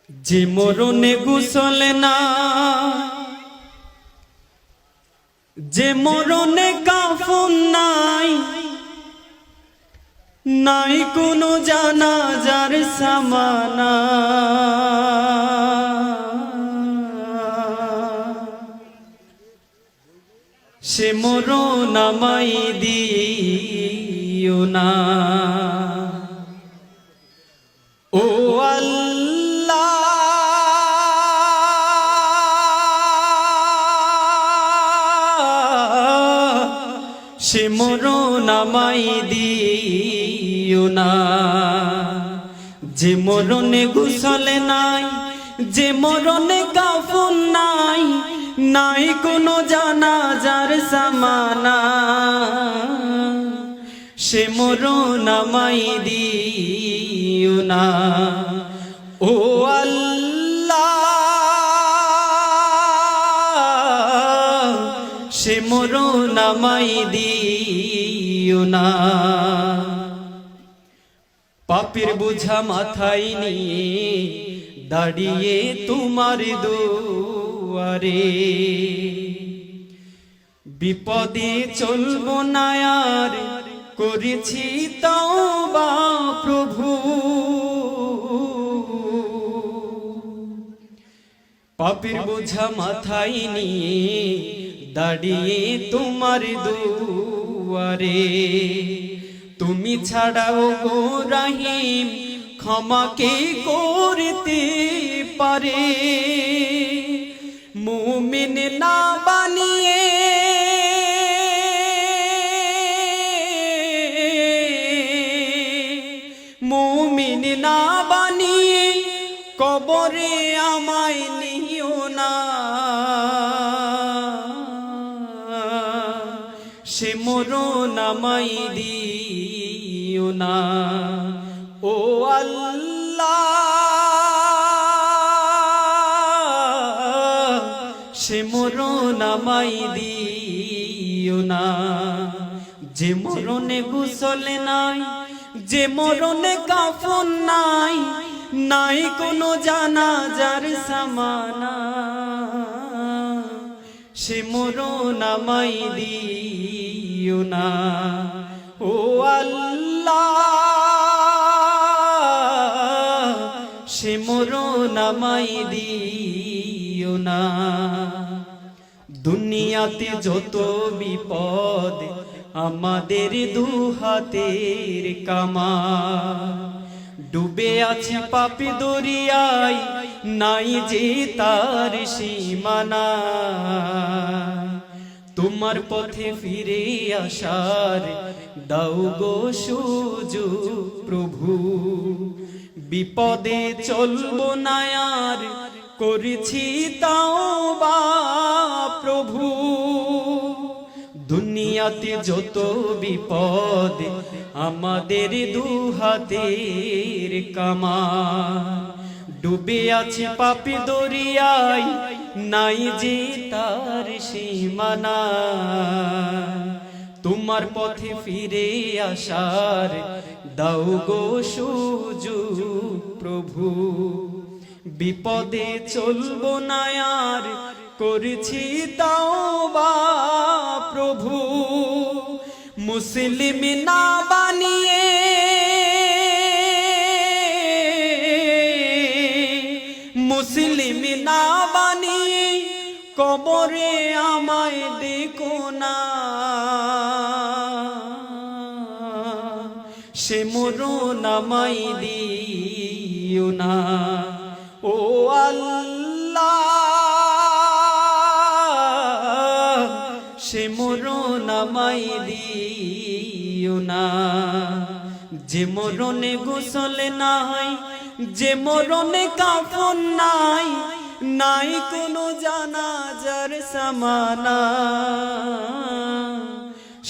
যে মরণে গোসল না, যে মরণে কাফন নাই, নাই কোনো জানাজার সামানা। সে মরণ আমায় দিও না। ও আল্লাহ, সে মরণ আমায় দিও না। যে মরণে গোসল নাই, যে মরণে কাফন নাই, নাই কোনো জানাজার সামানা। সে মরণ আমায় দিও না। ও আল্লাহ, সে মরণ আমায় দিও না। পাপের বোঝা মাথায় নিয়ে দাঁড়িয়ে তোমার দুয়ারে, বিপদে চলবো না আর, করেছি তওবা প্রভু। পাপের বোঝা মাথায় নিয়ে দাঁড়িয়ে তোমার দুয়ারে, তুমি ছাড়াও গো রহিম ক্ষমা কে করতে পারে। মুমিন না বানিয়ে মুমিন না বানিয়ে কবরে আমায় নিও না। সে মরণ আমায় দিও না। ও আল্লাহ, সে মরণ আমায় দিও না। যে মরণে গোসল নাই, যে মরণে কাফন নাই, নাই কোনো জানাজার সামানা। সে মরণ আমায় দিও না। ও আল্লাহ, সে মরণ আমায় দিও না। দুনিয়াতে যত বিপদ আমাদের দুহাতের কামা, ডুবে আছে পাপে দরিয়ায়, নাই যে তার সীমানা। তোমার পথে ফিরে আসার দাও গো সুযোগ প্রভু। বিপদে চলবো না আর, করেছি তওবা প্রভু। দুনিয়াতে যত বিপদ আমাদের দুহাতের কামা, ডুবে আছে পাপে দরিয়ায়, নাই যে তার সীমানা। তোমার পথে ফিরে আসার দাও গো সুযোগ প্রভু। বিপদে চলবো না আর, করেছি তওবা প্রভু। মুসলিম না বানিয়ে মুসলিম না বানিয়ে কবরে আমায় দেখো না। সে মরণ আমায় দিও না। ও আল্লাহ, সে মরণ আমায় দিও না। যে মরণে গোসল নাই, যে মরণে কাফন নাই, নাই কোনো জানাজার সামানা।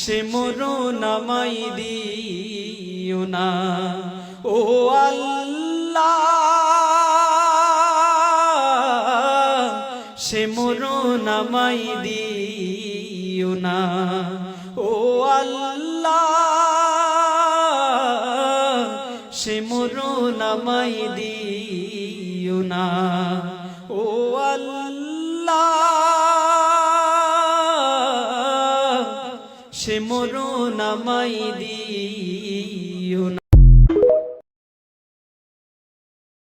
সে মরণ আমায় দিও না। ও আল্লাহ, সে মরণ আমায় দিও না। ও আল্লাহ, সে মরণ আমায় দিও না। না ও আল্লাহ সে মরণ আমায় দিও